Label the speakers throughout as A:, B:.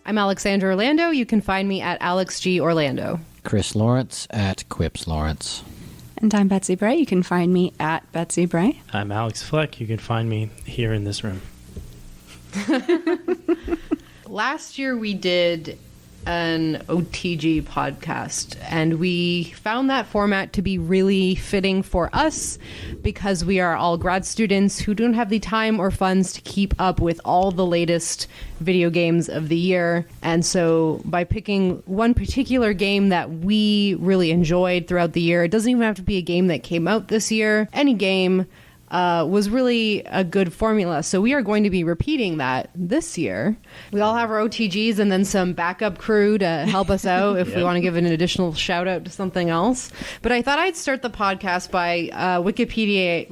A: I'm Alexandra Orlando. You can find me at Alex G. Orlando.
B: Chris Lawrence at Quips Lawrence.
C: And I'm Betsy Bray. You can find me at Betsy Bray.
D: I'm Alex Fleck. You can find me here in this room.
A: Last year we did an OTG podcast, and we found that format to be really fitting for us because we are all grad students who don't have the time or funds to keep up with all the latest video games of the year. And so by picking one particular game that we really enjoyed throughout the year, it doesn't even have to be a game that came out this year, any game was really a good formula. So we are going to be repeating that this year. We all have our OTGs and then some backup crew to help us out if we want to give an additional shout out to something else. But I thought I'd start the podcast by Wikipediaing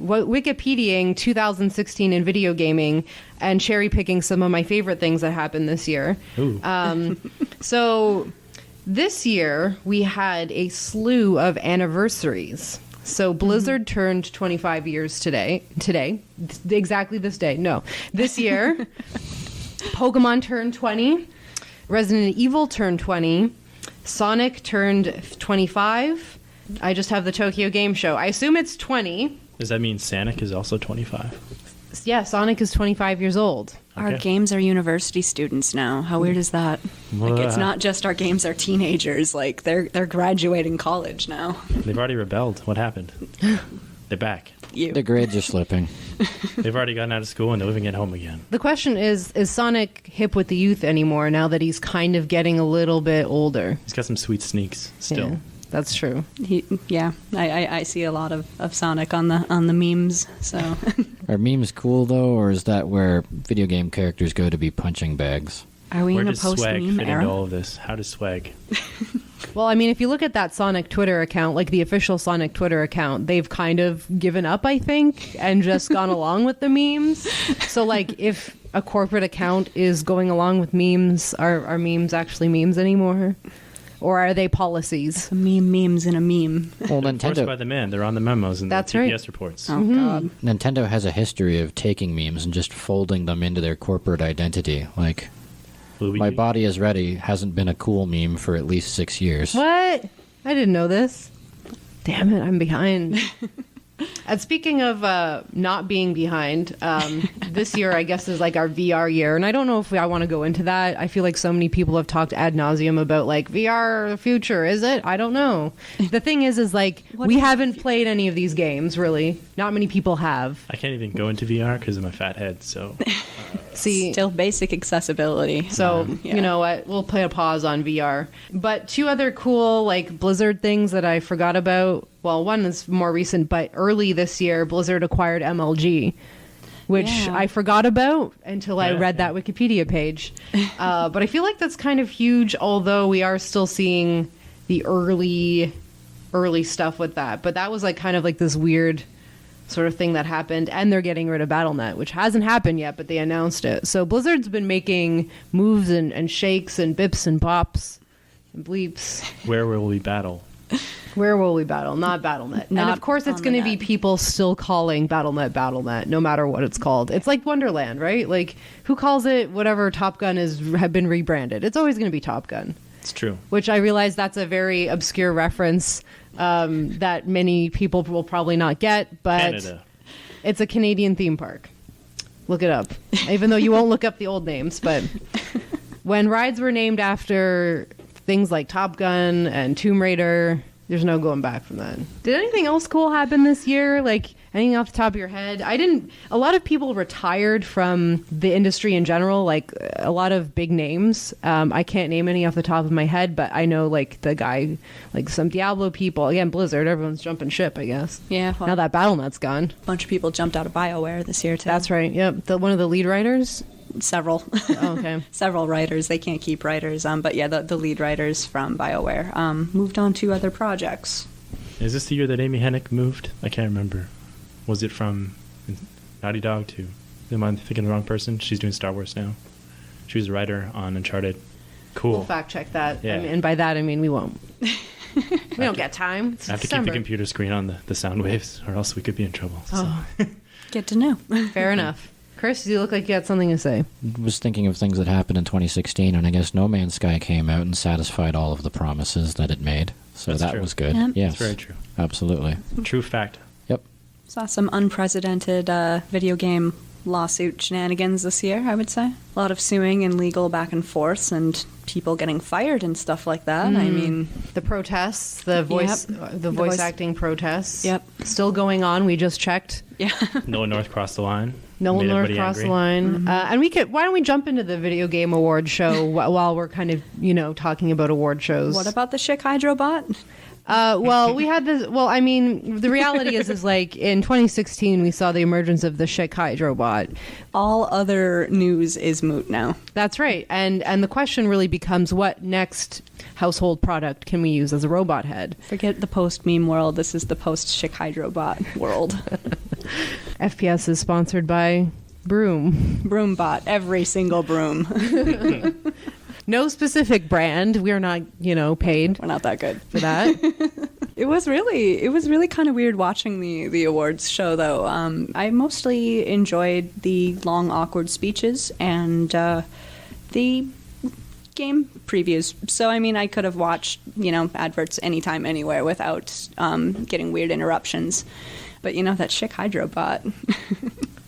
A: 2016 in video gaming and cherry picking some of my favorite things that happened this year. So this year we had a slew of anniversaries. So Blizzard turned 25 years today, exactly this day. No, this year. Pokemon turned 20. Resident Evil turned 20. Sonic turned 25. I just have the Tokyo Game Show. I assume it's 20.
D: Does that mean Sonic is also 25?
A: Yeah, Sonic is 25 years old.
C: Our games are university students now. How weird is that? Like, it's not just our games are teenagers. Like, they're graduating college now.
D: They've already rebelled. What happened? They're back.
B: The grades are slipping.
D: They've already gotten out of school and they're living at home again.
A: The question is Sonic hip with the youth anymore now that he's kind of getting a little bit older?
D: He's got some sweet sneaks still.
A: Yeah, that's true.
C: I see a lot of Sonic on the memes. So
B: Are memes cool though, or is that where video game characters go to be punching bags?
C: Are we
D: Where
C: in a
D: does swag
C: post-meme
D: fit
C: era?
D: into all of this? How does swag?
A: Well, I mean, if you look at that Sonic Twitter account, like the official Sonic Twitter account, they've kind of given up, I think, and just gone along with the memes. So, like, if a corporate account is going along with memes, are memes actually memes anymore? Or are they policies?
C: Memes in a meme.
B: Well,
D: Enforced by the man. They're on the memos and the TPS reports.
C: Oh, God.
B: Nintendo has a history of taking memes and just folding them into their corporate identity. Like, my body is ready hasn't been a cool meme for at least 6 years.
A: What? I didn't know this. Damn it, I'm behind. And speaking of not being behind, this year, I guess, is like our VR year. And I don't know if I want to go into that. I feel like so many people have talked ad nauseum about like VR the future. Is it? I don't know. The thing is like we haven't played any of these games, really. Not many people have.
D: I can't even go into VR because of my fat head. So
A: See,
C: still basic accessibility.
A: So, you know what? We'll play a pause on VR. But two other cool like Blizzard things that I forgot about. Well, one is more recent, but early this year, Blizzard acquired MLG, which I forgot about until I read that Wikipedia page. But I feel like that's kind of huge, although we are still seeing the early stuff with that. But that was like kind of like this weird sort of thing that happened, and they're getting rid of BattleNet, which hasn't happened yet, but they announced it. So Blizzard's been making moves and shakes and bips and bops and bleeps.
D: Where will we battle?
A: Where will we battle? Not BattleNet. And of course it's going to be people still calling BattleNet, no matter what it's called. It's like Wonderland, right? Like, who calls it whatever Top Gun have been rebranded? It's always going to be Top Gun.
D: It's true.
A: Which I realize that's a very obscure reference that many people will probably not get, but
D: Canada.
A: It's a Canadian theme park. Look it up. Even though you won't look up the old names, but when rides were named after things like Top Gun and Tomb Raider, there's no going back from that. Did anything else cool happen this year? Like, Anything off the top of your head? A lot of people retired from the industry in general, like a lot of big names. I can't name any off the top of my head, but I know like the guy, like some Diablo people. Again, Blizzard, everyone's jumping ship, I guess.
C: Yeah. Well,
A: now that Battle.net's gone.
C: A bunch of people jumped out of BioWare this year, too.
A: That's right. Yep. One of the lead writers?
C: Several.
A: Oh, okay.
C: Several writers. They can't keep writers. But yeah, the lead writers from BioWare moved on to other projects.
D: Is this the year that Amy Hennig moved? I can't remember. Was it from Naughty Dog to... Am I thinking the wrong person? She's doing Star Wars now. She was a writer on Uncharted. Cool.
A: We'll fact check that.
D: Yeah.
A: And by that, I mean we won't. We don't get time.
D: I have to keep the computer screen on the sound waves, or else we could be in trouble.
A: Oh.
C: Get to know.
A: Fair enough. Chris, you look like you had something to say.
B: I was thinking of things that happened in 2016, and I guess No Man's Sky came out and satisfied all of the promises that it made. So
D: That's
B: that
D: true.
B: was good.
C: Yep.
B: Yes.
D: That's very true.
B: Absolutely.
D: True fact.
B: Yep.
C: Saw some unprecedented video game lawsuit shenanigans this year, I would say. A lot of suing and legal back and forths and people getting fired and stuff like that. I mean,
A: the protests, the voice acting protests.
C: Yep.
A: Still going on. We just checked.
C: yeah.
D: Nolan North crossed the line.
A: Nolan
D: Made
A: North
D: everybody
A: crossed the
D: angry.
A: line. And why don't we jump into the video game award show while we're kind of, talking about award shows.
C: What about the Schick Hydro bot?
A: Well, we had this. Well, I mean, the reality is like in 2016 we saw the emergence of the Schick Hydro bot.
C: All other news is moot now.
A: That's right, and the question really becomes, what next household product can we use as a robot head?
C: Forget the post meme world. This is the post Schick Hydro bot world.
A: FPS is sponsored by Broom.
C: Broombot, every single broom.
A: No specific brand. We are not, paid
C: We're not that good.
A: for that.
C: It was really kind of weird watching the awards show, though. I mostly enjoyed the long, awkward speeches and the game previews. So, I mean, I could have watched, adverts anytime, anywhere without getting weird interruptions. But, that Schick Hydro bot.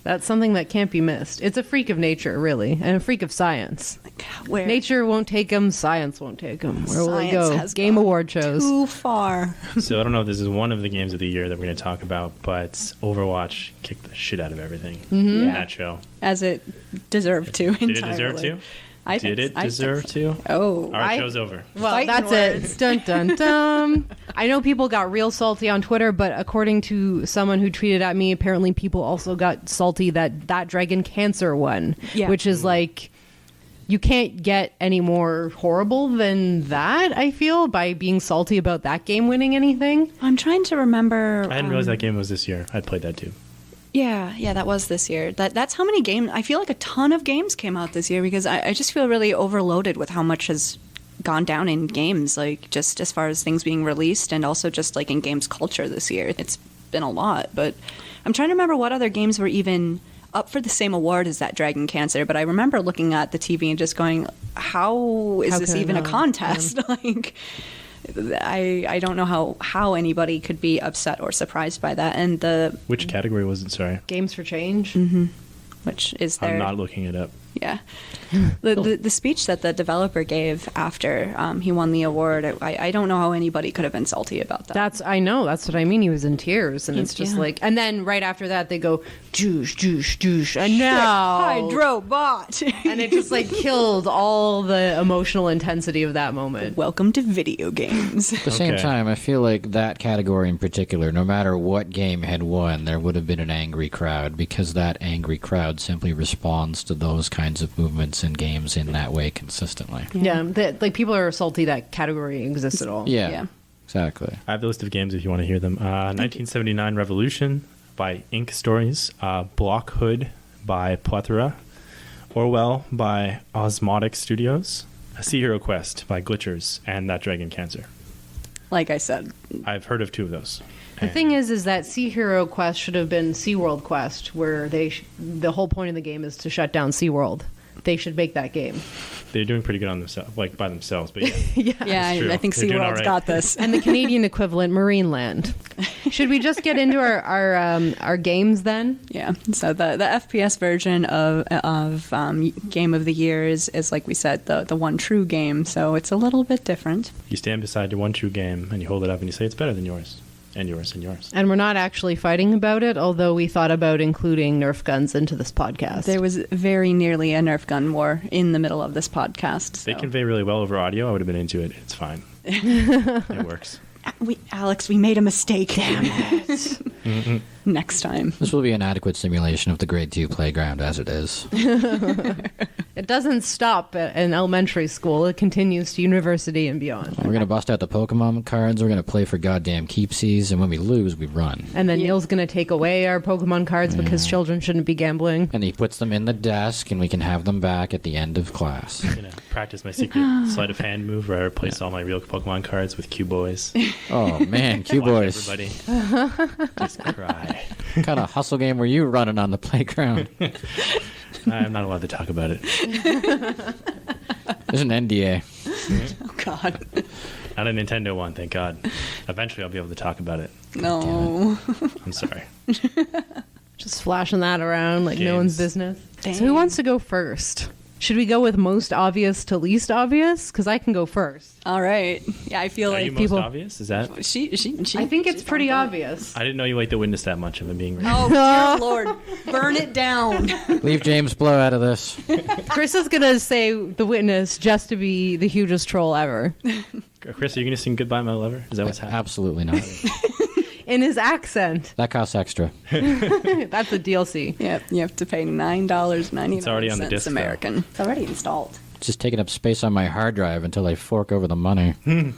A: That's something that can't be missed. It's a freak of nature, really, and a freak of science.
C: Where
A: Nature won't take them, science won't take them. Where will it
C: Science
A: go?
C: has
A: Game
C: gone
A: award shows.
C: too far.
D: So I don't know if this is one of the games of the year that we're going to talk about, but Overwatch kicked the shit out of everything in that show.
C: As it deserved to.
D: Did it deserve to? Did it deserve to?
C: Oh.
D: All right, show's over.
A: Well,
C: Fighting
A: that's
C: words.
A: it. Dun, dun, dun. I know people got real salty on Twitter, but according to someone who tweeted at me, apparently people also got salty that Dragon Cancer won,
C: Yeah.
A: which is like, you can't get any more horrible than that, I feel, by being salty about that game winning anything.
C: I'm trying to remember.
D: I didn't realize that game was this year. I played that too.
C: Yeah, that was this year. That's how many games. I feel like a ton of games came out this year because I just feel really overloaded with how much has gone down in games, like just as far as things being released and also just like in games culture this year. It's been a lot, but I'm trying to remember what other games were even up for the same award as that Dragon Cancer. But I remember looking at the TV and just going, how is this
A: could I
C: even a
A: not?
C: contest? Like, I don't know how anybody could be upset or surprised by that. And
D: Which category was it? Sorry.
A: Games for Change.
C: which is their
D: I'm not looking it up.
C: yeah. The speech that the developer gave after he won the award, I don't know how anybody could have been salty about that.
A: I know. That's what I mean. He was in tears, and it's just
C: Yeah.
A: like, and then right after that they go, "Joosh, joosh, joosh," and now
C: Hydrobot.
A: and it just like killed all the emotional intensity of that moment.
C: Welcome to video games.
B: At the same
D: Okay.
B: time, I feel like that category in particular, no matter what game had won, there would have been an angry crowd because that angry crowd simply responds to those kinds of movements in games in that way consistently.
A: Yeah, like people are salty that category exists at all.
B: Yeah,
C: Yeah.
B: exactly.
D: I have the list of games if you want to hear them. 1979 Revolution by Ink Stories, Block Hood by Plethora, Orwell by Osmotic Studios, Sea Hero Quest by Glitchers, and That Dragon Cancer.
C: Like I said,
D: I've heard of two of those.
A: The thing is that Sea Hero Quest should have been SeaWorld Quest, where the whole point of the game is to shut down SeaWorld. They should make that game.
D: They're doing pretty good on themselves, like by themselves, but yeah.
C: yeah,
D: true.
C: I think
D: They're doing
C: SeaWorld's
D: all right.
C: got this.
A: And the Canadian equivalent, Marineland. Should we just get into our games then?
C: Yeah. So the FPS version of Game of the Year is like we said, the one true game. So it's a little bit different.
D: You stand beside your one true game and you hold it up and you say it's better than yours. and yours and yours.
A: And we're not actually fighting about it, although we thought about including Nerf guns into this podcast.
C: There was very nearly a Nerf gun war in the middle of this podcast.
D: They
C: so.
D: convey really well over audio. I would have been into it. It's fine. It works.
C: Alex, we made a mistake. Damn it. Next time.
B: This will be an adequate simulation of the grade 2 playground as it is.
A: It doesn't stop in elementary school. It continues to university and beyond.
B: We're going to bust out the Pokemon cards. We're going to play for goddamn keepsies. And when we lose, we run.
A: And then Neil's going to take away our Pokemon cards because children shouldn't be gambling.
B: And he puts them in the desk, and we can have them back at the end of class.
D: I'm going to practice my secret sleight of hand move where I replace all my real Pokemon cards with Q-Boys.
B: Oh, man, Q-Boys.
D: Everybody just cry.
B: What kind of hustle game were you running on the playground?
D: I'm not allowed to talk about it.
B: There's an NDA.
C: Oh, God.
D: Not a Nintendo one, thank God. Eventually I'll be able to talk about it.
C: No.
D: I'm sorry.
A: Just flashing that around like no one's
D: Games.
A: business.
C: Dang.
A: So who wants to go first? Should we go with most obvious to least obvious? Because I can go first.
C: All right. Yeah, I feel
D: Are
C: like
D: you most
A: people-
D: obvious? Is that?
C: she
A: I think it's
C: she's
A: pretty
C: on point.
A: obvious.
D: I didn't know you liked The Witness that much, if I'm being real.
C: Oh, dear Lord. Burn it down.
B: Leave James Blow out of this.
A: Chris is going to say The Witness just to be the hugest troll ever.
D: Chris, are you going to sing Goodbye, My Lover? Is that what's happening?
B: Absolutely not.
A: In his accent.
B: That costs extra.
A: That's the DLC.
C: Yep, you have to pay $9.99.
D: It's already on the disc, though.
C: American. It's already installed.
B: Just taking up space on my hard drive until I fork over the money. God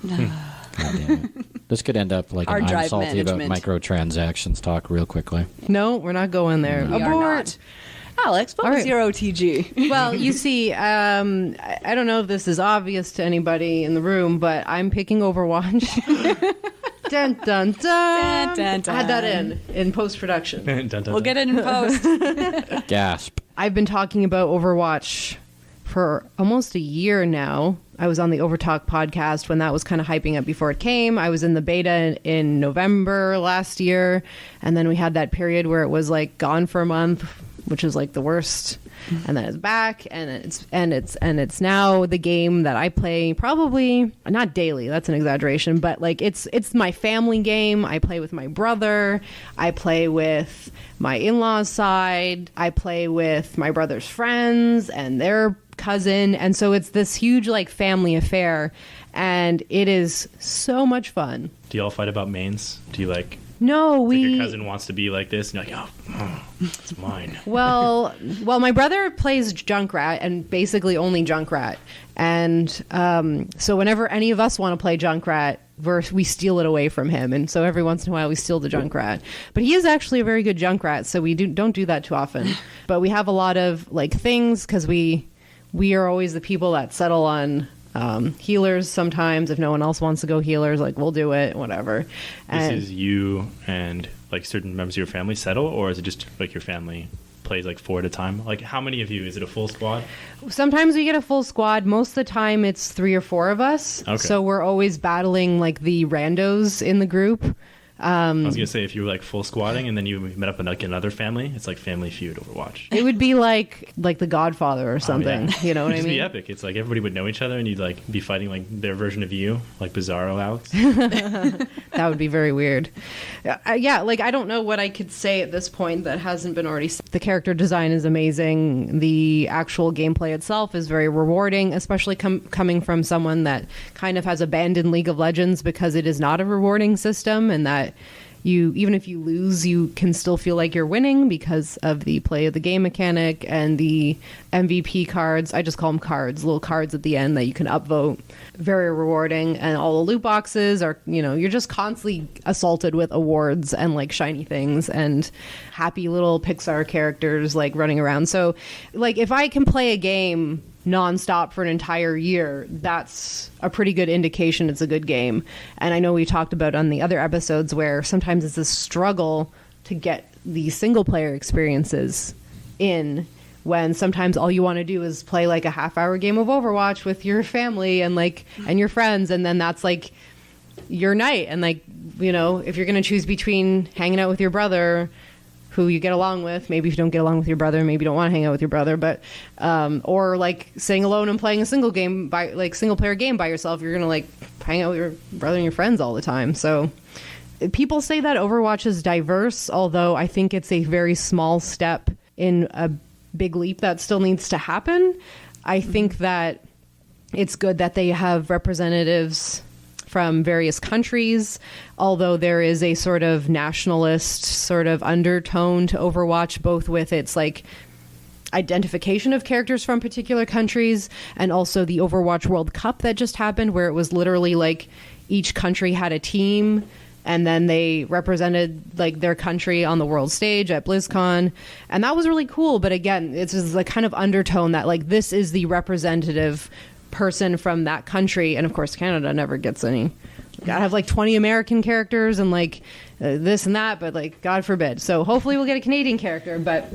B: damn it. This could end up like
C: Hard
B: an I'm
C: drive
B: salty about
C: management.
B: microtransactions talk real quickly.
A: No, we're not going there.
C: We are
A: Abort.
C: not. Alex, what
A: All
C: was
A: right.
C: your OTG?
A: Well, you see, I don't know if this is obvious to anybody in the room, but I'm picking Overwatch. Dun, dun, dun.
C: Dun, dun, dun.
A: I had that in post-production.
D: Dun, dun,
C: We'll get it in post.
B: Gasp.
A: I've been talking about Overwatch for almost a year now. I was on the Overtalk podcast when that was kind of hyping up before it came. I was in the beta in November last year, and then we had that period where it was like gone for a month, which is like the worst. And then it's back, and it's now the game that I play probably not daily. That's an exaggeration, but like it's my family game. I play with my brother. I play with my in-laws' side. I play with my brother's friends and their cousin, and so it's this huge like family affair, and it is so much fun.
D: Do you all fight about mains? Do you like...
A: No,
D: Like
A: we.
D: your cousin wants to be like this, and you're like, oh, it's mine.
A: Well, my brother plays Junkrat and basically only Junkrat, and so whenever any of us want to play Junkrat, we steal it away from him, and so every once in a while we steal the Junkrat. But he is actually a very good Junkrat, so we don't do that too often. But we have a lot of like things because we are always the people that settle on. Healers sometimes if no one else wants to go healers, like we'll do it, whatever.
D: This
A: And
D: is you and like certain members of your family settle, or is it just like your family plays like 4 at a time? Like how many of you? Is it a full squad?
A: sometimes we get a full squad. Most of the time it's 3 or 4 of us.
D: Okay.
A: So we're always battling like the randos in the group.
D: I was gonna say if you were like full squatting and then you met up in like another family, it's like Family Feud Overwatch.
A: It would be like The Godfather or something.
D: Oh, yeah.
A: You know what I
D: It'd
A: mean?
D: be epic. It's like everybody would know each other and you'd like be fighting like their version of you, like Bizarro Alex.
A: That would be very weird. Yeah, like I don't know what I could say at this point that hasn't been already said. The character design is amazing. The actual gameplay itself is very rewarding, especially coming from someone that kind of has abandoned League of Legends because it is not a rewarding system, and that even if you lose, you can still feel like you're winning because of the play of the game mechanic and the MVP cards. I just call them cards, little cards at the end that you can upvote. Very rewarding. And all the loot boxes are, you're just constantly assaulted with awards and like shiny things and happy little Pixar characters like running around. So like if I can play a game nonstop for an entire year, that's a pretty good indication it's a good game. And I know we talked about on the other episodes where sometimes it's a struggle to get the single player experiences in, when sometimes all you want to do is play like a half-hour game of Overwatch with your family and your friends, and then that's like your night. And like, if you're going to choose between hanging out with your brother who you get along with, maybe if you don't get along with your brother, maybe you don't want to hang out with your brother, but or like sitting alone and playing a single player game by yourself, you're gonna like hang out with your brother and your friends all the time. So people say that Overwatch is diverse, although I think it's a very small step in a big leap that still needs to happen. I think that it's good that they have representatives from various countries, although there is a sort of nationalist sort of undertone to Overwatch, both with its like identification of characters from particular countries and also the Overwatch World Cup that just happened, where it was literally like each country had a team and then they represented like their country on the world stage at BlizzCon, and that was really cool. But again, it's just like kind of undertone that like this is the representative person from that country, and of course Canada never gets any. Gotta have like 20 American characters and like this and that, but like God forbid. So hopefully we'll get a Canadian character, but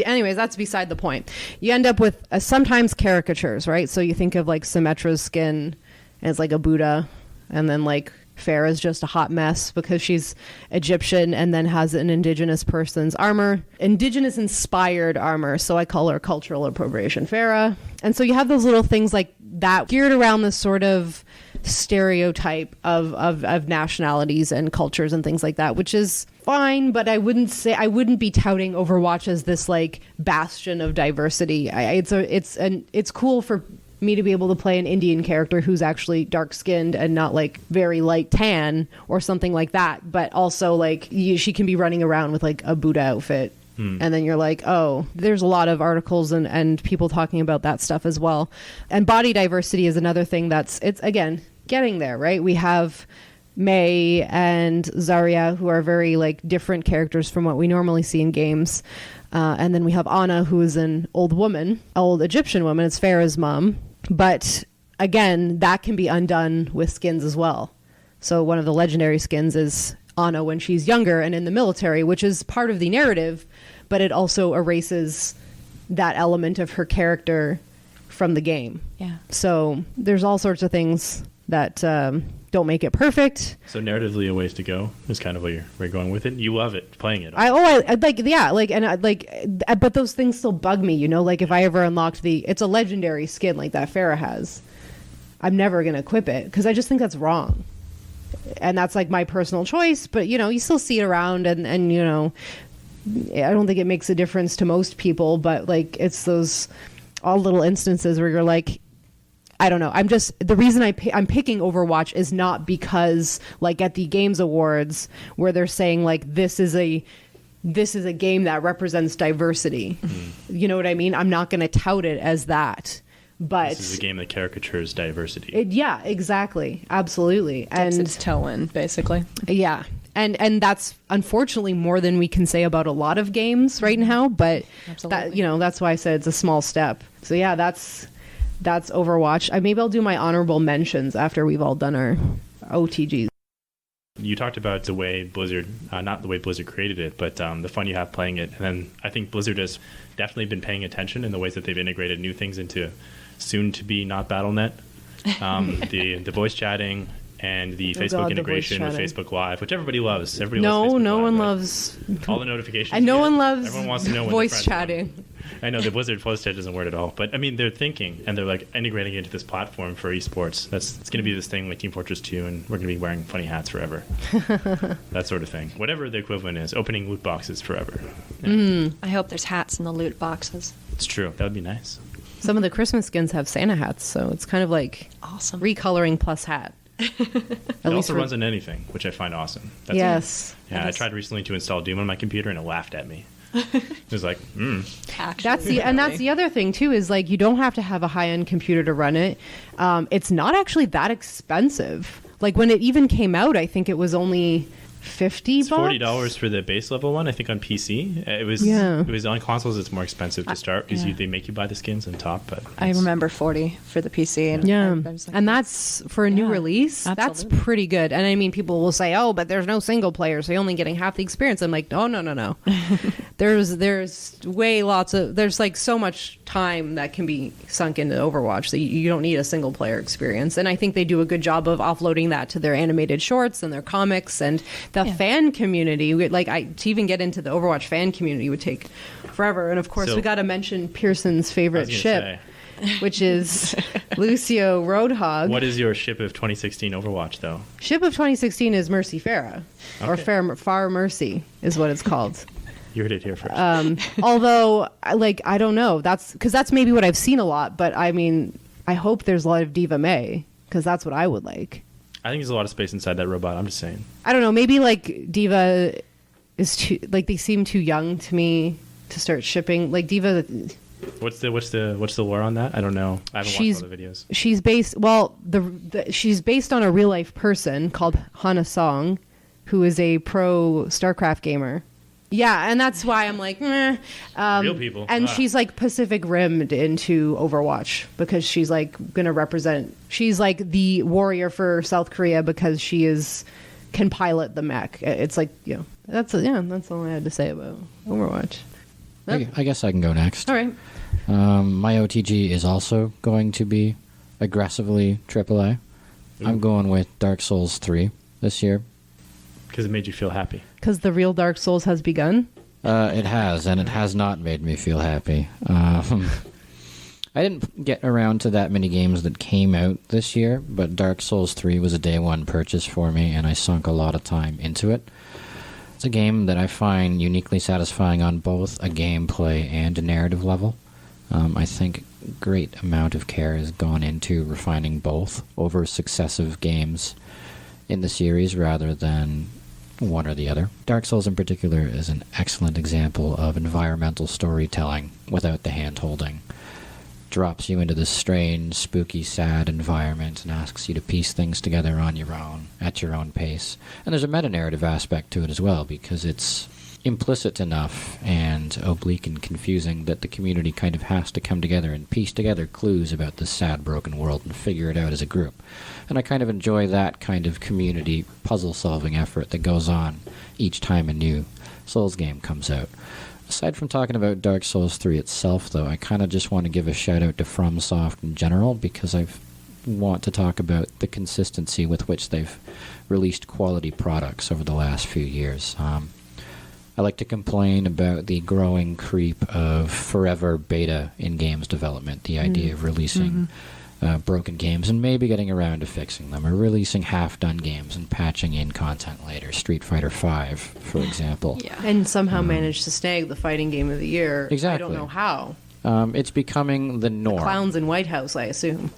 A: anyways, that's beside the point. You end up with sometimes caricatures, right? So you think of like Symmetra's skin as like a Buddha, and then like Farah's just a hot mess because she's Egyptian and then has an indigenous person's armor, indigenous inspired armor. So I call her cultural appropriation Farah. And so you have those little things like that geared around this sort of stereotype of nationalities and cultures and things like that, which is fine, but I wouldn't be touting Overwatch as this like bastion of diversity. It's cool for me to be able to play an Indian character who's actually dark skinned and not like very light tan or something like that, but also like she can be running around with like a Buddha outfit. And then you're like, oh, there's a lot of articles and people talking about that stuff as well. And body diversity is another thing it's again getting there, right? We have Mei and Zarya, who are very like different characters from what we normally see in games. And then we have Ana, who is an old Egyptian woman. It's Farah's mom. But again, that can be undone with skins as well. So one of the legendary skins is Ana when she's younger and in the military, which is part of the narrative, but it also erases that element of her character from the game.
C: Yeah.
A: So there's all sorts of things that don't make it perfect.
D: So narratively, a ways to go is kind of where you're going with it. You love it, playing it.
A: But those things still bug me, you know. Like if I ever unlocked it's a legendary skin like that Farah has, I'm never gonna equip it because I just think that's wrong, and that's like my personal choice. But you know, you still see it around, and you know, I don't think it makes a difference to most people. But like it's those all little instances where you're like, I don't know. The reason I'm picking Overwatch is not because like at the Games Awards where they're saying like this is a game that represents diversity. You know what I mean? I'm not going to tout it as that. But
D: this is a game that caricatures diversity.
A: Yeah, exactly. Absolutely.
C: Dips its toe in, basically.
A: Yeah. And that's unfortunately more than we can say about a lot of games right now, but that's why I said it's a small step. So yeah, that's Overwatch. Maybe I'll do my honorable mentions after we've all done our OTGs.
D: You talked about the way Blizzard, not the way Blizzard created it, but the fun you have playing it. And then I think Blizzard has definitely been paying attention in the ways that they've integrated new things into soon-to-be not Battle.net. The voice chatting and the Facebook integration with Facebook Live, which everybody loves.
A: No one loves
D: all the notifications.
A: And no one loves
D: everyone wants to know when
A: voice chatting.
D: I know the Blizzard voice chat doesn't work at all, but I mean they're thinking and they're like integrating it into this platform for esports. It's going to be this thing like Team Fortress 2, and we're going to be wearing funny hats forever. That sort of thing. Whatever the equivalent is, opening loot boxes forever. Yeah.
C: I hope there's hats in the loot boxes.
D: It's true. That would be nice.
A: Some of the Christmas skins have Santa hats, so it's kind of like
C: awesome
A: recoloring plus hat.
D: It also runs on anything, which I find awesome.
A: Yes.
D: I tried recently to install Doom on my computer, and it laughed at me. It was like,
A: That's the other thing too, is like you don't have to have a high-end computer to run it. It's not actually that expensive. Like when it even came out, I think it was only $50.
D: It's $40 for the base level one. I think on PC it was on consoles. It's more expensive to start because they make you buy the skins on top. But
C: I remember 40 for the PC.
A: And that's for a new release. Absolutely. That's pretty good. And I mean, people will say, "Oh, but there's no single player, so you're only getting half the experience." I'm like, no. There's like so much time that can be sunk into Overwatch that you don't need a single player experience. And I think they do a good job of offloading that to their animated shorts and their comics and the fan community. To even get into the Overwatch fan community would take forever. And of course, we got to mention Pearson's favorite ship, which is Lucio Roadhog.
D: What is your ship of 2016 Overwatch, though?
A: Ship of 2016 is Mercy Farah, or
D: Okay.
A: Far Mercy is what it's called.
D: You heard it here first.
A: Although, I don't know. That's maybe what I've seen a lot. But I mean, I hope there's a lot of Diva May, because that's what I would like.
D: I think there's a lot of space inside that robot. I'm just saying.
A: I don't know. Maybe Diva is too they seem too young to me to start shipping. Like Diva,
D: What's the lore on that? I don't know. I haven't watched all the videos.
A: she's based she's based on a real life person called Hana Song, who is a pro StarCraft gamer. Yeah, and that's why I'm like, meh.
D: Real people.
A: And she's Pacific Rimmed into Overwatch because she's gonna represent. She's the warrior for South Korea because can pilot the mech. It's that's all I had to say about Overwatch.
B: I guess I can go next.
A: All right.
B: My OTG is also going to be aggressively AAA. I'm going with Dark Souls 3 this year.
D: Because it made you feel happy.
A: Because the real Dark Souls has begun?
B: It has, and it has not made me feel happy. I didn't get around to that many games that came out this year, but Dark Souls 3 was a day one purchase for me, and I sunk a lot of time into it. It's a game that I find uniquely satisfying on both a gameplay and a narrative level. I think a great amount of care has gone into refining both over successive games in the series rather than one or the other. Dark Souls in particular is an excellent example of environmental storytelling without the hand-holding. Drops you into this strange, spooky, sad environment and asks you to piece things together on your own, at your own pace. And there's a meta-narrative aspect to it as well, because it's implicit enough and oblique and confusing that the community kind of has to come together and piece together clues about this sad, broken world and figure it out as a group. And I kind of enjoy that kind of community puzzle-solving effort that goes on each time a new Souls game comes out. Aside from talking about Dark Souls 3 itself, though, I kind of just want to give a shout-out to FromSoft in general, because I want to talk about the consistency with which they've released quality products over the last few years. I like to complain about the growing creep of forever beta in games development, the idea of releasing broken games and maybe getting around to fixing them, or releasing half-done games and patching in content later. Street Fighter V, for example.
C: Yeah.
A: And somehow managed to snag the fighting game of the year.
B: Exactly.
A: I don't know how.
B: It's becoming the norm.
A: Clowns in White House, I assume.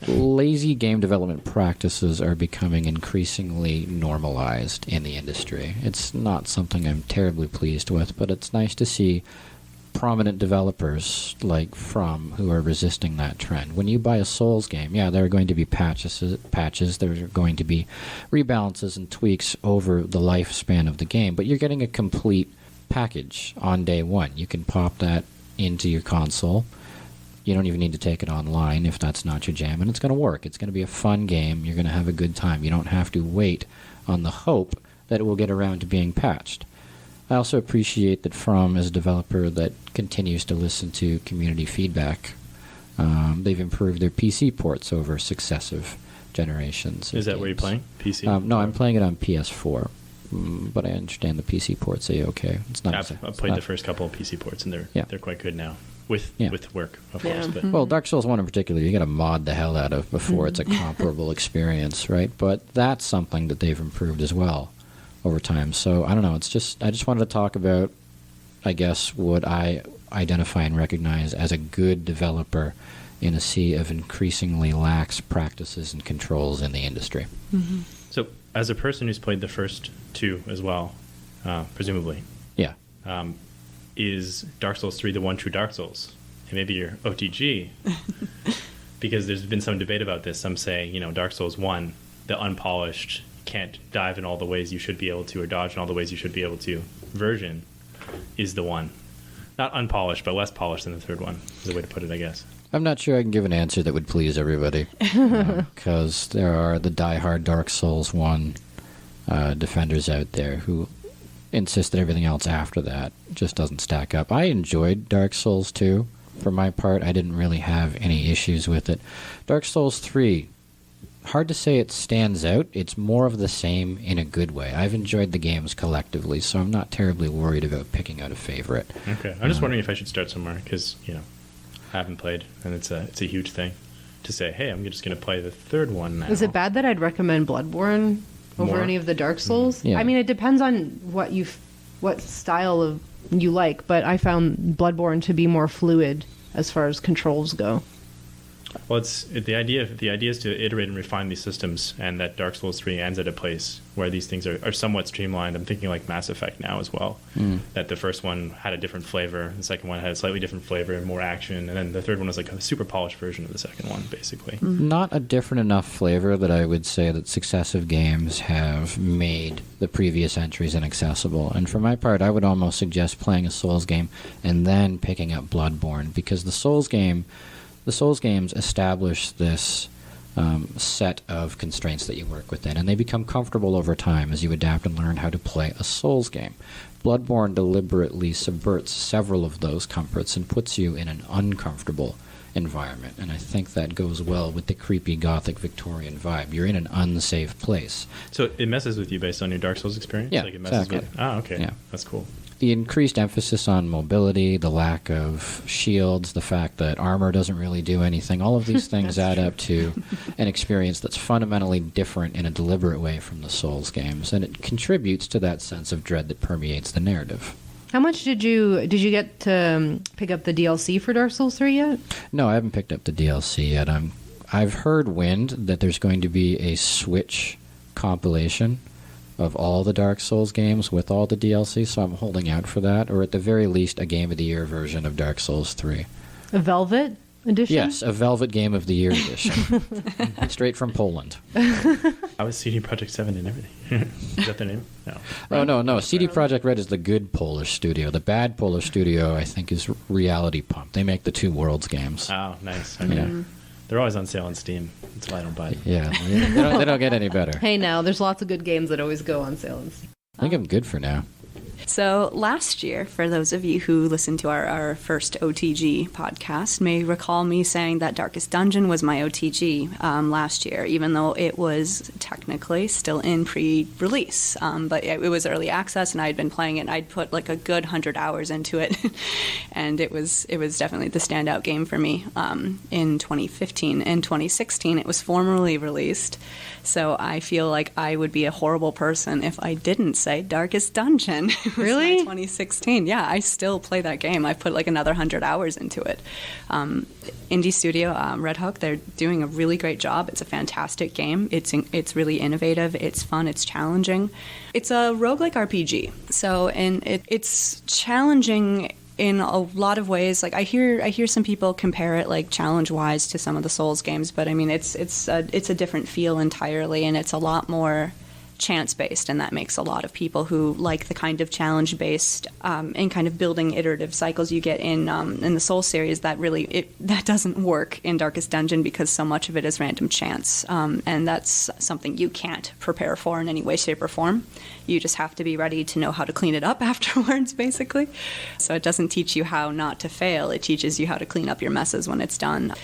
B: Lazy game development practices are becoming increasingly normalized in the industry. It's not something I'm terribly pleased with, but it's nice to see prominent developers like From who are resisting that trend. When you buy a Souls game, yeah, there are going to be patches, there are going to be rebalances and tweaks over the lifespan of the game, but you're getting a complete package on day one. You can pop that into your console. You don't even need to take it online if that's not your jam, and it's going to work. It's going to be a fun game. You're going to have a good time. You don't have to wait on the hope that it will get around to being patched. I also appreciate that From is a developer that continues to listen to community feedback. They've improved their PC ports over successive generations.
D: Is that where you're playing? PC?
B: No, I'm playing it on PS4, but I understand the PC ports are okay. It's not.
D: I've played the first couple of PC ports, and they're quite good now. With work, of course. But.
B: Well, Dark Souls 1 in particular, you got to mod the hell out of before it's a comparable experience, right? But that's something that they've improved as well over time. So I don't know. I just wanted to talk about, I guess, what I identify and recognize as a good developer in a sea of increasingly lax practices and controls in the industry.
C: Mm-hmm.
D: So, as a person who's played the first two as well, presumably,
B: Yeah.
D: Is Dark Souls 3 the one true Dark Souls? And maybe your OTG, because there's been some debate about this. Some say, Dark Souls 1, the unpolished, can't dive in all the ways you should be able to, or dodge in all the ways you should be able to version is the one. Not unpolished, but less polished than the third one, is the way to put it, I guess.
B: I'm not sure I can give an answer that would please everybody, because there are the diehard Dark Souls 1 defenders out there who insist that everything else after that just doesn't stack up. I enjoyed Dark Souls 2. For my part, I didn't really have any issues with it. Dark Souls 3, hard to say it stands out. It's more of the same in a good way. I've enjoyed the games collectively, so I'm not terribly worried about picking out a favorite.
D: Okay. I'm just wondering if I should start somewhere, because, I haven't played, and it's a huge thing. to say, hey, I'm just going to play the third one now.
A: Is it bad that I'd recommend Bloodborne over
D: More?
A: any of the Dark Souls?
B: Yeah.
A: I mean, it depends on what style of you like, but I found Bloodborne to be more fluid as far as controls go.
D: Well, the idea is to iterate and refine these systems, and that Dark Souls 3 ends at a place where these things are somewhat streamlined. I'm thinking like Mass Effect now as well, that the first one had a different flavor, the second one had a slightly different flavor and more action, and then the third one was like a super polished version of the second one, basically.
B: Not a different enough flavor that I would say that successive games have made the previous entries inaccessible. And for my part, I would almost suggest playing a Souls game and then picking up Bloodborne, because the Souls games establish this set of constraints that you work within, and they become comfortable over time as you adapt and learn how to play a Souls game. Bloodborne deliberately subverts several of those comforts and puts you in an uncomfortable environment, and I think that goes well with the creepy gothic Victorian vibe. You're in an unsafe place.
D: So it messes with you based on your Dark Souls experience?
B: Yeah,
D: like it messes
B: exactly.
D: Okay.
B: Yeah.
D: That's cool.
B: The increased emphasis on mobility, the lack of shields, the fact that armor doesn't really do anything, all of these things add up to an experience that's fundamentally different in a deliberate way from the Souls games, and it contributes to that sense of dread that permeates the narrative.
A: How much did you get to pick up the DLC for Dark Souls 3 yet?
B: No, I haven't picked up the DLC yet. I've heard wind that there's going to be a Switch compilation of all the Dark Souls games with all the DLC, so I'm holding out for that, or at the very least a Game of the Year version of Dark Souls 3.
A: A Velvet edition?
B: Yes, a Velvet Game of the Year edition. Straight from Poland.
D: I was CD Projekt 7 and everything. Is that their name? No.
B: No. CD Projekt Red is the good Polish studio. The bad Polish studio, I think, is Reality Pump. They make the Two Worlds games.
D: Oh, nice. Okay.
B: Yeah.
D: They're always on sale on Steam. That's why I don't buy them.
B: Yeah, they don't get any better.
A: Hey, now, there's lots of good games that always go on sale.
B: I think I'm good for now.
C: So last year, for those of you who listened to our first OTG podcast, may recall me saying that Darkest Dungeon was my OTG last year, even though it was technically still in pre-release. But it was early access, and I had been playing it, and I'd put like a good 100 hours into it. And it was definitely the standout game for me in 2015. In 2016, it was formally released. So I feel like I would be a horrible person if I didn't say Darkest Dungeon.
A: Really?
C: 2016. Yeah, I still play that game. I put like another 100 hours into it. Indie studio, Red Hook, they're doing a really great job. It's a fantastic game. It's really innovative. It's fun. It's challenging. It's a roguelike RPG. So, and it's challenging in a lot of ways. Like I hear some people compare it like challenge-wise to some of the Souls games, but I mean it's a different feel entirely, and it's a lot more chance-based, and that makes a lot of people who like the kind of challenge-based and kind of building iterative cycles you get in the Souls series, that doesn't work in Darkest Dungeon because so much of it is random chance, and that's something you can't prepare for in any way, shape, or form. You just have to be ready to know how to clean it up afterwards, basically. So it doesn't teach you how not to fail. It teaches you how to clean up your messes when it's done.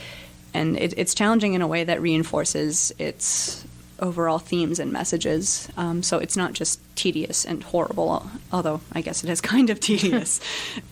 C: And it's challenging in a way that reinforces its overall themes and messages. So it's not just tedious and horrible, although I guess it is kind of tedious.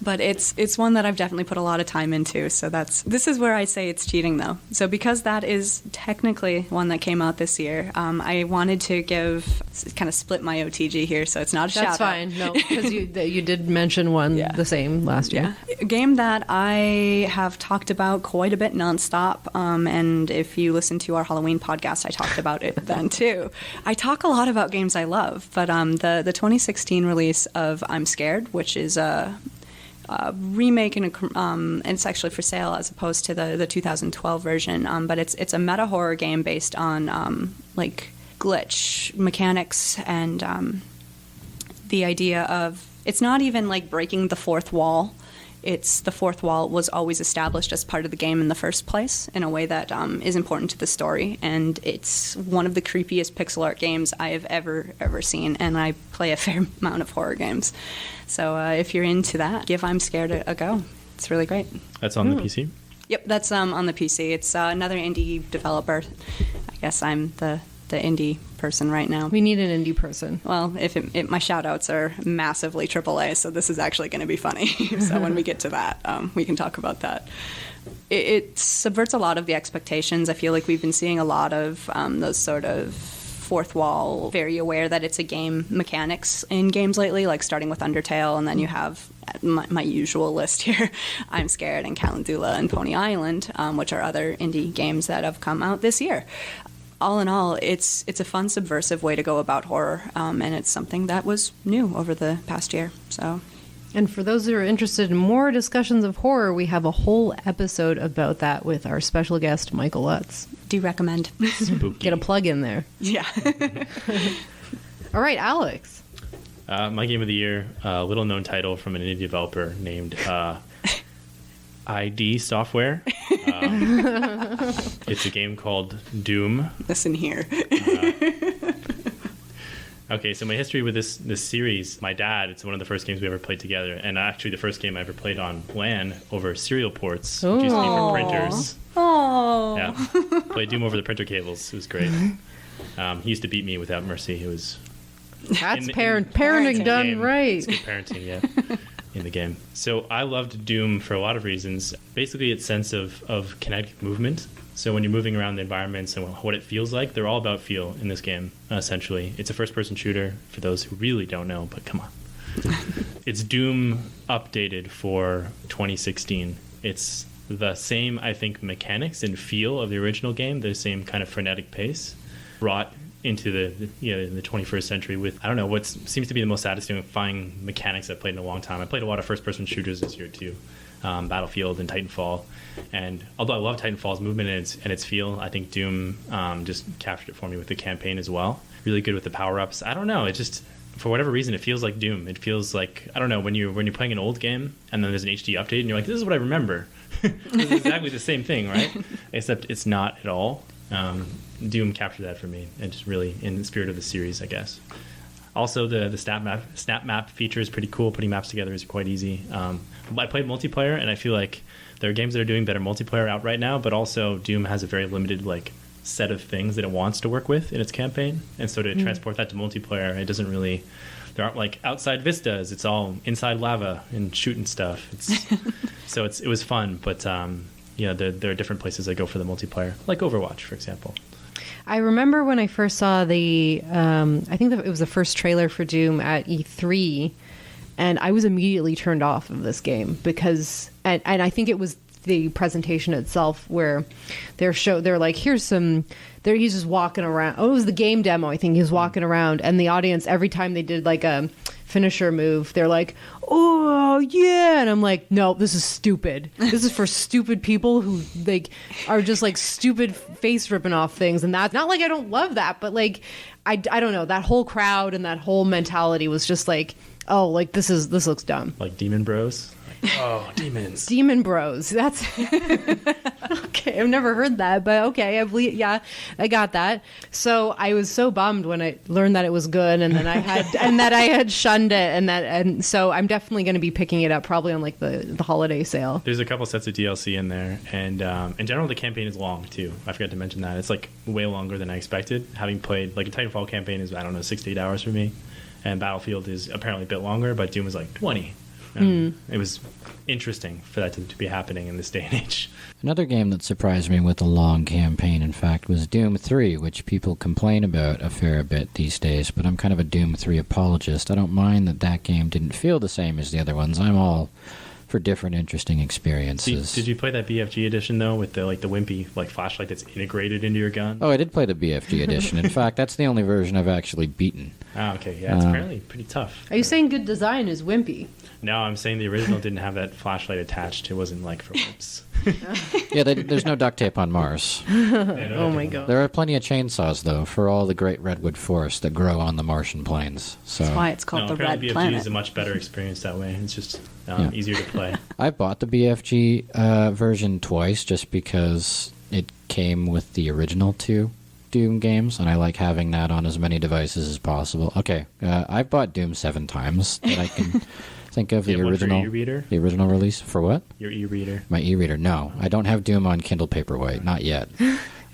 C: But it's one that I've definitely put a lot of time into. So this is where I say it's cheating, though. So because that is technically one that came out this year, I wanted to kind of split my OTG here, so it's not a shout out.
A: That's fine. No, because you did mention one the same last year.
C: Yeah. A game that I have talked about quite a bit nonstop, and if you listen to our Halloween podcast, I talked about it then too. I talk a lot about games I love, but the 2016 release of I'm Scared, which is a remake and it's actually for sale as opposed to the 2012 version, but it's a meta horror game based on like glitch mechanics and the idea of, it's not even like breaking the fourth wall. It's the fourth wall was always established as part of the game in the first place in a way that is important to the story, and it's one of the creepiest pixel art games I have ever seen, and I play a fair amount of horror games. So if you're into that, give I'm Scared a go. It's really great.
D: That's on the PC?
C: Yep, that's on the PC. It's another indie developer. I guess I'm the the indie person right now.
A: We need an indie person.
C: Well, my shout-outs are massively AAA, so this is actually going to be funny. So when we get to that, we can talk about that. It subverts a lot of the expectations. I feel like we've been seeing a lot of those sort of fourth wall, very aware that it's a game mechanics in games lately, like starting with Undertale, and then you have my usual list here, I'm Scared and Calendula and Pony Island, which are other indie games that have come out this year. All in all, it's a fun, subversive way to go about horror, and it's something that was new over the past year. So,
A: and for those who are interested in more discussions of horror, we have a whole episode about that with our special guest, Michael Lutz.
C: Do recommend.
D: Spooky.
A: Get a plug in there.
C: Yeah.
A: All right, Alex.
D: My game of the year, a little-known title from an indie developer named ID Software. It's a game called Doom.
C: Listen here.
D: Okay, so my history with this series, my dad, it's one of the first games we ever played together, and actually the first game I ever played on LAN over serial ports, which used to be for printers.
C: Oh.
D: Yeah, played Doom over the printer cables. It was great. He used to beat me without mercy. It was...
A: That's parenting done
D: game.
A: right.
D: It's good parenting, yeah, in the game. So I loved Doom for a lot of reasons. Basically, its sense of kinetic movement. So when you're moving around the environments and what it feels like, they're all about feel in this game, essentially. It's a first-person shooter, for those who really don't know, but come on. It's Doom updated for 2016. It's the same, I think, mechanics and feel of the original game, the same kind of frenetic pace, brought into the 21st century with, I don't know, what seems to be the most satisfying mechanics I've played in a long time. I played a lot of first-person shooters this year, too. Battlefield and Titanfall. And although I love Titanfall's movement and its feel, I think Doom just captured it for me with the campaign as well. Really good with the power-ups. I don't know, it just... For whatever reason, it feels like Doom. It feels like, I don't know, when you're playing an old game and then there's an HD update and you're like, this is what I remember. This is exactly the same thing, right? Except it's not at all. Doom captured that for me, and just really in the spirit of the series, I guess. Also, the snap map feature is pretty cool. Putting maps together is quite easy. I played multiplayer, and I feel like there are games that are doing better multiplayer out right now, but also Doom has a very limited set of things that it wants to work with in its campaign, and so to transport that to multiplayer, it doesn't really... There aren't outside vistas. It's all inside lava and shooting stuff. So it was fun, but there are different places I go for the multiplayer, like Overwatch, for example.
A: I remember when I first saw I think that it was the first trailer for Doom at E3, and I was immediately turned off of this game because, and I think it was the presentation itself where they're like, he's just walking around. Oh, it was the game demo. I think he was walking around, and the audience, every time they did a finisher move, they're like, oh yeah, and I'm like, no, this is stupid. This is for stupid people who are just stupid face ripping off things, and that's not I don't love that, but I don't know, that whole crowd and that whole mentality was just this looks dumb.
D: Like Demon Bros. Oh, demons.
A: Demon Bros. That's okay. I've never heard that, but okay. I got that. So I was so bummed when I learned that it was good, and then that I had shunned it, and so I'm definitely going to be picking it up probably on the holiday sale.
D: There's a couple sets of DLC in there, and in general the campaign is long too. I forgot to mention that it's way longer than I expected. Having played a Titanfall campaign is 6 to 8 hours for me, and Battlefield is apparently a bit longer, but Doom was 20. It was interesting for that to be happening in this day and age.
B: Another game that surprised me with a long campaign, in fact, was Doom 3, which people complain about a fair bit these days, but I'm kind of a Doom 3 apologist. I don't mind that game didn't feel the same as the other ones. I'm all for different interesting experiences.
D: Did you play that BFG edition, though, with the wimpy flashlight that's integrated into your gun?
B: Oh, I did play the BFG edition. In fact, that's the only version I've actually beaten.
D: Oh, okay. Yeah, it's apparently pretty tough.
A: Are you saying good design is wimpy?
D: No, I'm saying the original didn't have that flashlight attached. It wasn't for wimps.
B: Yeah, there's no duct tape on Mars.
A: Oh my god.
B: There are plenty of chainsaws, though, for all the great redwood forests that grow on the Martian plains. So
C: that's why it's called the Red
D: BFG
C: Planet.
D: is a much better experience that way. It's just easier to play.
B: I bought the BFG version twice just because it came with the original 2 Doom games, and I like having that on as many devices as possible. Okay, I've bought Doom 7 times that I can think of. The original
D: e-reader?
B: The original release. For what?
D: Your e-reader.
B: My e-reader. No, I don't have Doom on Kindle Paperwhite. Not yet.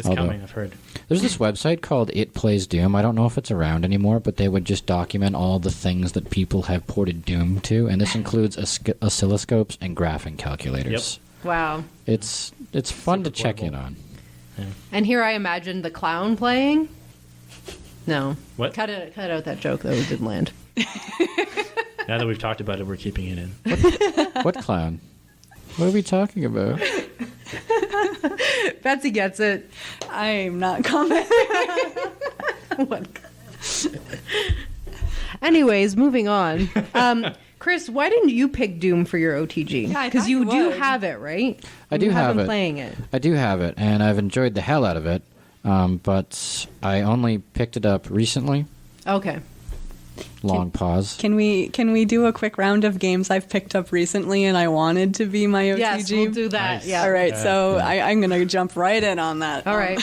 D: It's
B: Although-
D: coming, I've heard.
B: There's this website called It Plays Doom. I don't know if it's around anymore, but they would just document all the things that people have ported Doom to, and this includes oscilloscopes and graphing calculators.
A: Wow.
B: It's fun to
D: Super
B: check in
D: portable.
B: on.
A: And here I imagined the clown playing. No.
D: What?
A: Cut out that joke, though. It didn't land.
D: Now that we've talked about it, we're keeping it in.
B: What clown? What are we talking about?
A: Betsy gets it.
C: I'm not commenting.
A: What? Anyways, moving on. Chris, why didn't you pick Doom for your OTG?
C: Yeah, I
A: Because
C: thought
A: you
C: you
A: do
C: would.
A: have it, right?
B: I do
A: you
B: have
A: been
B: it.
A: playing it.
B: I do have it, and I've enjoyed the hell out of it, but I only picked it up recently.
A: Okay.
B: Long pause.
C: Can we do a quick round of games I've picked up recently and I wanted to be my OTG?
A: Yes, we'll do that.
D: Nice.
A: Yeah.
C: All right, so
B: Yeah.
C: I'm going to jump right in on that.
A: All right.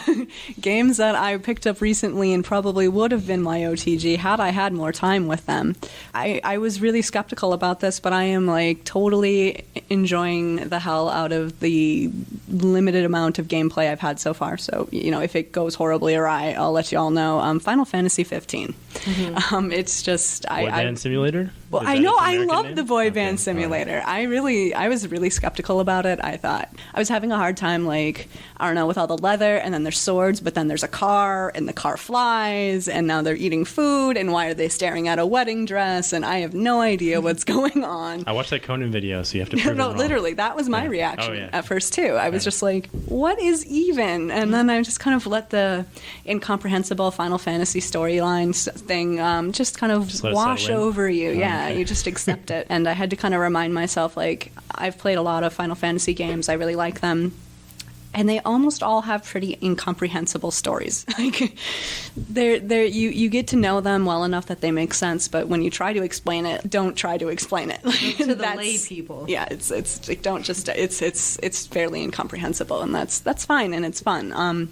C: Games that I picked up recently and probably would have been my OTG had I had more time with them. I was really skeptical about this, but I am like totally enjoying the hell out of the limited amount of gameplay I've had so far. So, if it goes horribly awry, I'll let you all know. Final Fantasy 15. It's just...
D: Boy Band Simulator?
C: Well,
D: Is
C: I
D: that
C: know
D: its
C: I
D: American
C: love
D: name?
C: the Boy
D: Okay,
C: Band
D: all right.
C: Simulator. I was really skeptical about it. I thought I was having a hard time, like, I don't know, with all the leather and then there's swords, but then there's a car and the car flies and now they're eating food and why are they staring at a wedding dress and I have no idea what's going on.
D: I watched that Conan video, so you have to
C: No,
D: prove it
C: no,
D: wrong.
C: literally, that was my
D: Yeah.
C: reaction
D: Oh, yeah.
C: at first too. I was
D: Yeah.
C: just like, "What is even?" And then I just kind of let the incomprehensible Final Fantasy storylines thing just kind of
D: Just let it
C: wash
D: settle in?
C: over you.
D: Oh,
C: Yeah,
D: okay.
C: you just accept it. And I had to kind of remind myself, like, I've played a lot of Final Fantasy games. I really like them. And they almost all have pretty incomprehensible stories. Like, you get to know them well enough that they make sense, but when you try to explain it, don't try to explain it.
A: To the
C: That's-
A: lay people.
C: Yeah, it's like, don't just it's fairly incomprehensible, and that's fine and it's fun.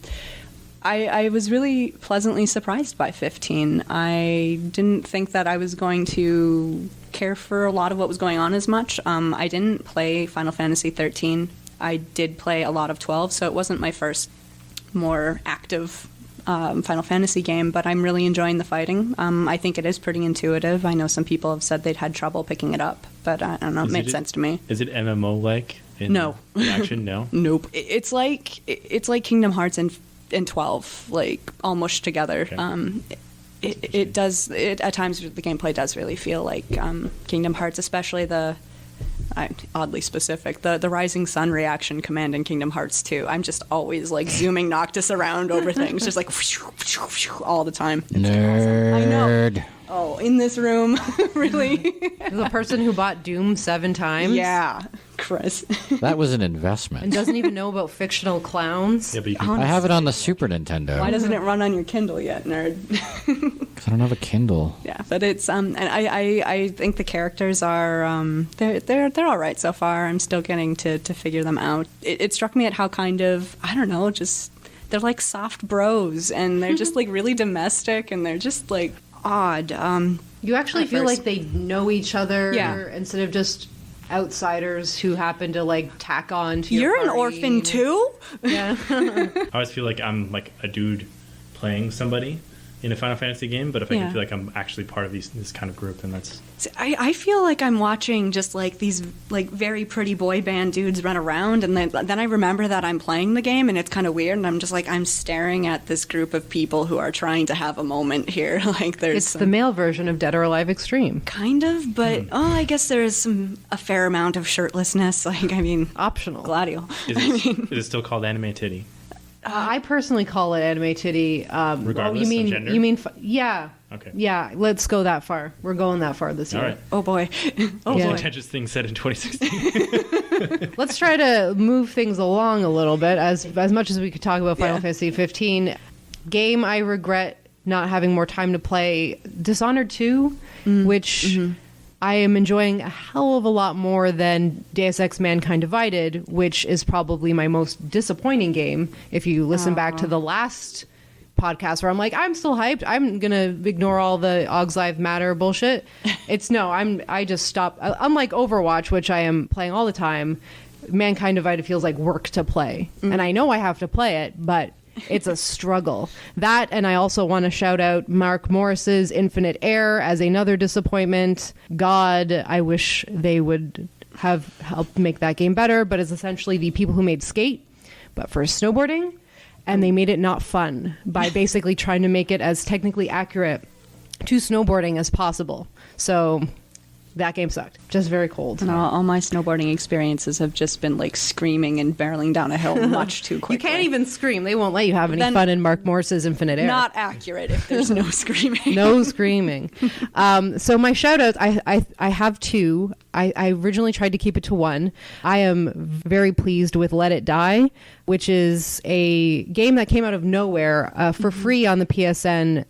C: I was really pleasantly surprised by 15. I didn't think that I was going to care for a lot of what was going on as much. I didn't play Final Fantasy 13. I did play a lot of 12, so it wasn't my first more active Final Fantasy game, but I'm really enjoying the fighting. I think it is pretty intuitive. I know some people have said they'd had trouble picking it up, but I don't know, it made sense to me.
D: Is it MMO-like?
C: No.
D: The action? No?
C: Nope. It's like Kingdom Hearts and 12, like all mushed together.
D: Okay.
C: It does. At times, the gameplay does really feel like Kingdom Hearts, especially oddly specific, the Rising Sun reaction command in Kingdom Hearts 2. I'm just always like zooming Noctis around over things, just like all the time. It's
B: Nerd.
C: I know. Oh, in this room, really?
A: The person who bought Doom 7 times.
C: Yeah, Chris.
B: That was an
A: And
B: investment.
A: doesn't even know about fictional clowns.
D: Yeah, but you can,
C: Honestly.
B: I have it on the Super Nintendo.
C: Why doesn't it run on your Kindle yet, nerd?
B: 'Cause I don't have a Kindle.
C: Yeah, but it's and I think the characters are they're all right so far. I'm still getting to figure them out. It struck me at how kind of, I don't know, just they're like soft bros and they're just like really domestic and they're just like odd.
A: You actually
C: At
A: feel
C: first.
A: like they know each other
C: Yeah.
A: instead of just outsiders who happen to like tack on to your
C: You're an
A: party.
C: orphan too?
A: Yeah.
D: I always feel like I'm like a dude playing somebody in a Final Fantasy game, but if I
C: Yeah.
D: can feel like I'm actually part of this kind of group, then that's...
C: See, I feel like I'm watching just like these like very pretty boy band dudes run around, and then I remember that I'm playing the game, and it's kind of weird, and I'm just like I'm staring at this group of people who are trying to have a moment here. Like there's
A: It's the male version of Dead or Alive Extreme.
C: kind of, but I guess there is a fair amount of shirtlessness. Like I mean,
A: Optional.
C: Gladio.
D: Is it still called anime titty?
A: I personally call it anime titty.
D: Regardless
A: you mean,
D: of gender?
A: You mean, yeah.
D: Okay.
A: Yeah, let's go that far. We're going that far this year.
D: All right.
C: Oh boy. Oh
D: Most
A: Yeah.
C: boy.
D: contentious thing said in 2016.
A: Let's try to move things along a little bit. As much as we could talk about Final
C: Yeah.
A: Fantasy 15, game I regret not having more time to play, Dishonored 2, which I am enjoying a hell of a lot more than Deus Ex Mankind Divided, which is probably my most disappointing game. If you listen back to the last podcast where I'm like, I'm still hyped, I'm gonna ignore all the Augs Live Matter bullshit. I just stopped. Unlike Overwatch, which I am playing all the time, Mankind Divided feels like work to play, and I know I have to play it, but it's a struggle. That, and I also want to shout out Mark Morris's Infinite Air as another disappointment. God, I wish they would have helped make that game better, but it's essentially the people who made Skate, but for snowboarding, and they made it not fun by basically trying to make it as technically accurate to snowboarding as possible. So that game sucked. Just very cold.
C: And all my snowboarding experiences have just been like screaming and barreling down a hill much too quickly.
A: You can't even scream. They won't let you have any fun in Mark Morris's Infinite Air.
C: Not accurate if there's no screaming.
A: No screaming. So my shout outs, I have two. I originally tried to keep it to one. I am very pleased with Let It Die, which is a game that came out of nowhere for free on the PSN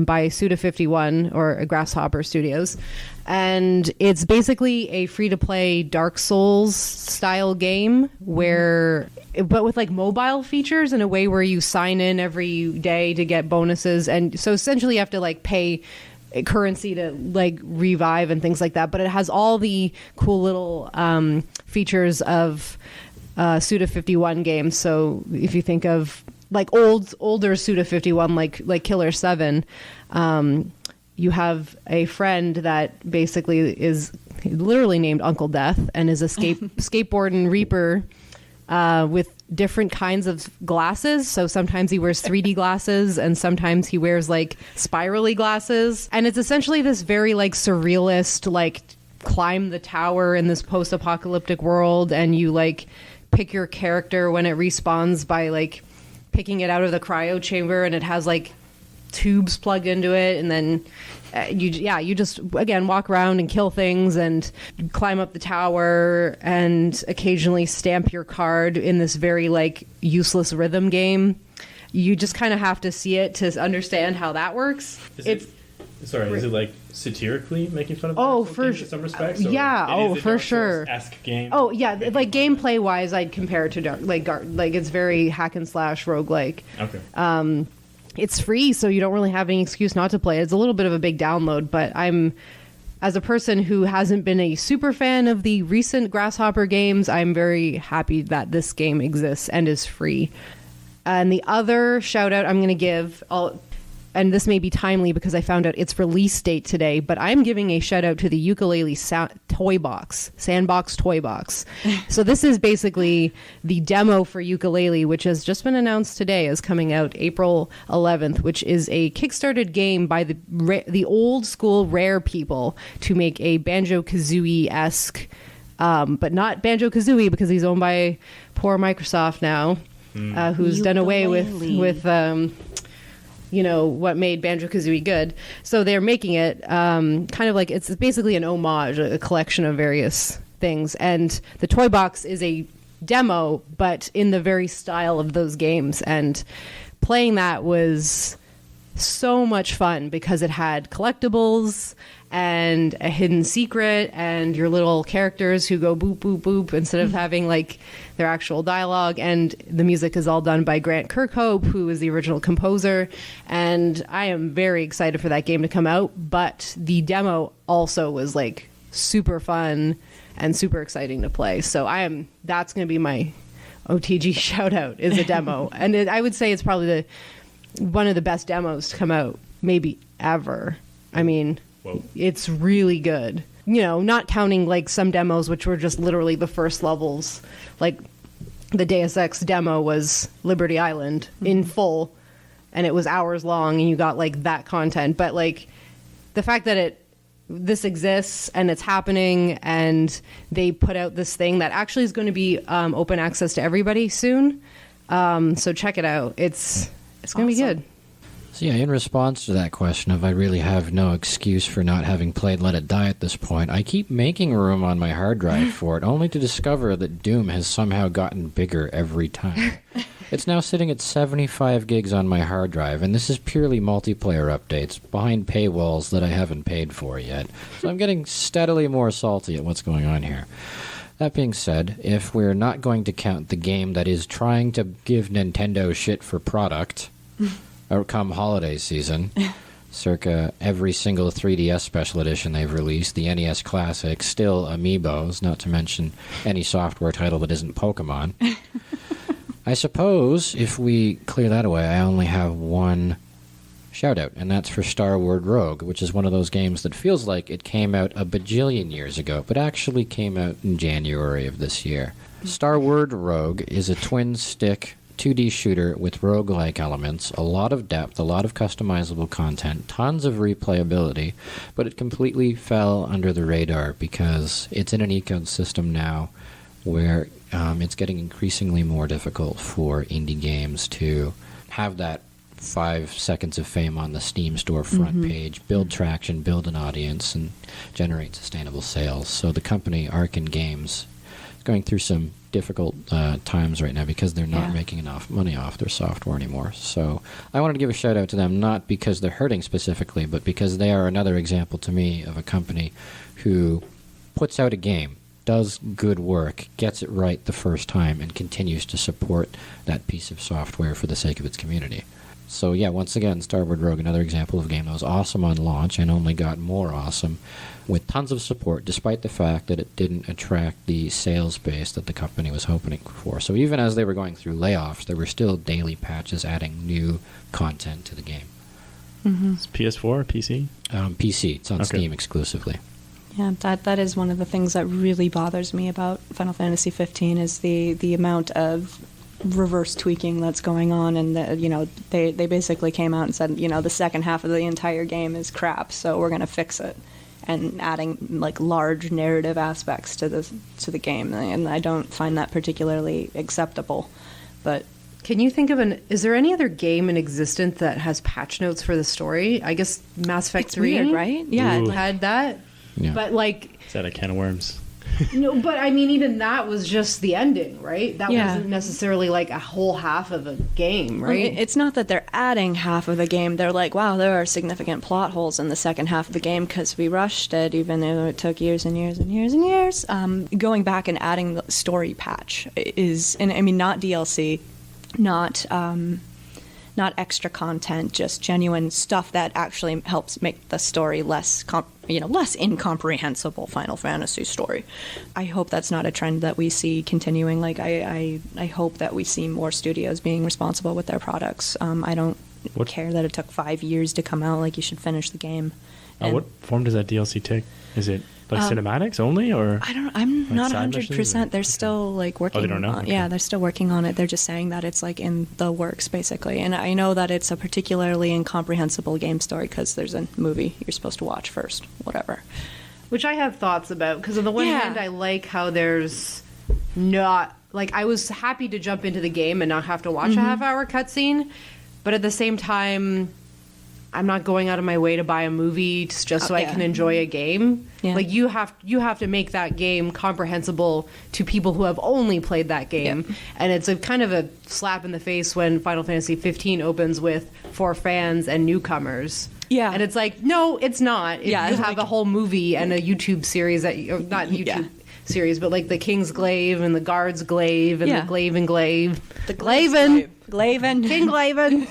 A: by Suda51 or Grasshopper Studios. And it's basically a free-to-play Dark Souls style game but with like mobile features in a way where you sign in every day to get bonuses. And so essentially you have to like pay currency to like revive and things like that. But it has all the cool little features of Suda51 games. So if you think of like older Suda51, like Killer 7, you have a friend that basically is literally named Uncle Death and is a skateboarding reaper with different kinds of glasses. So sometimes he wears 3D glasses and sometimes he wears like spirally glasses. And it's essentially this very like surrealist, like climb the tower in this post-apocalyptic world, and you like pick your character when it respawns by like picking it out of the cryo chamber, and it has like tubes plugged into it, and then you just again walk around and kill things and climb up the tower and occasionally stamp your card in this very like useless rhythm game. You just kind of have to see it to understand how that works.
D: Is it like satirically making fun of
A: for
D: in some respects?
A: For sure.
D: Esque game.
A: Oh yeah, like gameplay wise, I'd compare it to like it's very hack and slash roguelike.
D: Okay.
A: It's free, so you don't really have any excuse not to play it. It's a little bit of a big download, but as a person who hasn't been a super fan of the recent Grasshopper games, I'm very happy that this game exists and is free. And the other shout out I'm going to give, and this may be timely because I found out its release date today, but I'm giving a shout out to the Ukulele Sandbox Toy Box. So this is basically the demo for Ukulele, which has just been announced today, is coming out April 11th, which is a Kickstarted game by the old school Rare people to make a Banjo-Kazooie-esque, but not Banjo-Kazooie because he's owned by poor Microsoft now, who's done away with what made Banjo-Kazooie good. So they're making it kind of like it's basically an homage, a collection of various things. And the toy box is a demo, but in the very style of those games. And playing that was so much fun because it had collectibles and a hidden secret and your little characters who go boop, boop, boop instead of having like their actual dialogue. And the music is all done by Grant Kirkhope, who is the original composer. And I am very excited for that game to come out. But the demo also was like super fun and super exciting to play. So that's going to be my OTG shout out, is a demo. And I would say it's probably one of the best demos to come out maybe ever. I mean, whoa. It's really good. Not counting like some demos which were just literally the first levels. Like the Deus Ex demo was Liberty Island in full, and it was hours long, and you got like that content. But like the fact that this exists and it's happening, and they put out this thing that actually is going to be open access to everybody soon. So check it out. It's going to be good.
B: So yeah, in response to that question of I really have no excuse for not having played Let It Die at this point, I keep making room on my hard drive for it, only to discover that Doom has somehow gotten bigger every time. It's now sitting at 75 gigs on my hard drive, and this is purely multiplayer updates behind paywalls that I haven't paid for yet. So I'm getting steadily more salty at what's going on here. That being said, if we're not going to count the game that is trying to give Nintendo shit for product come holiday season, circa every single 3DS special edition they've released, the NES Classic, still amiibos, not to mention any software title that isn't Pokemon. I suppose if we clear that away, I only have one shout out, and that's for Starward Rogue, which is one of those games that feels like it came out a bajillion years ago, but actually came out in January of this year. Starward Rogue is a twin-stick 2D shooter with roguelike elements, a lot of depth, a lot of customizable content, tons of replayability, but it completely fell under the radar because it's in an ecosystem now where it's getting increasingly more difficult for indie games to have that 5 seconds of fame on the Steam store front page, build traction, build an audience, and generate sustainable sales. So the company, Arcan Games, is going through some difficult times right now because they're not making enough money off their software anymore. So I wanted to give a shout out to them, not because they're hurting specifically, but because they are another example to me of a company who puts out a game, does good work, gets it right the first time, and continues to support that piece of software for the sake of its community. So yeah, once again, Starboard Rogue, another example of a game that was awesome on launch and only got more awesome with tons of support, despite the fact that it didn't attract the sales base that the company was hoping for. So even as they were going through layoffs, there were still daily patches adding new content to the game.
D: It's PS4 or PC?
B: PC. It's on Steam exclusively.
C: Yeah, that is one of the things that really bothers me about Final Fantasy 15 is the amount of reverse tweaking that's going on, and they basically came out and said, the second half of the entire game is crap, so we're going to fix it, and adding like large narrative aspects to the game, and I don't find that particularly acceptable. But
A: can you think of is there any other game in existence that has patch notes for the story? I guess Mass Effect 3,
C: weird, right? Yeah,
A: had that.
B: Yeah.
A: But
D: Is that a can of worms?
A: No, but I mean, even that was just the ending, right? That wasn't necessarily like a whole half of a game, right?
C: Well, it's not that they're adding half of the game. They're like, wow, there are significant plot holes in the second half of the game because we rushed it, even though it took years and years and years and years. Going back and adding the story patch is, and I mean, not DLC, not extra content, just genuine stuff that actually helps make the story less incomprehensible Final Fantasy story. I hope that's not a trend that we see continuing. Like I hope that we see more studios being responsible with their products. I don't care that it took 5 years to come out. Like, you should finish the game.
D: What form does that DLC take? Is it like cinematics only, or
C: I'm
D: like
C: not
D: side
C: 100%. They're still like working.
D: Oh, they don't know? Okay.
C: Yeah, they're still working on it. They're just saying that it's like in the works, basically. And I know that it's a particularly incomprehensible game story because there's a movie you're supposed to watch first. Whatever.
A: Which I have thoughts about, because on the one hand, I like how there's not, like, I was happy to jump into the game and not have to watch a half-hour cutscene, but at the same time, I'm not going out of my way to buy a movie just so I can enjoy a game. Yeah. Like, you have to make that game comprehensible to people who have only played that game. Yep. And it's a kind of a slap in the face when Final Fantasy 15 opens with for fans and newcomers. Yeah. And it's like, no, it's not. You have a whole movie and a YouTube series that not YouTube series, but like the King's Glaive and the Guard's Glaive and the Glaive and Glaive. The Glaven. King Glaven.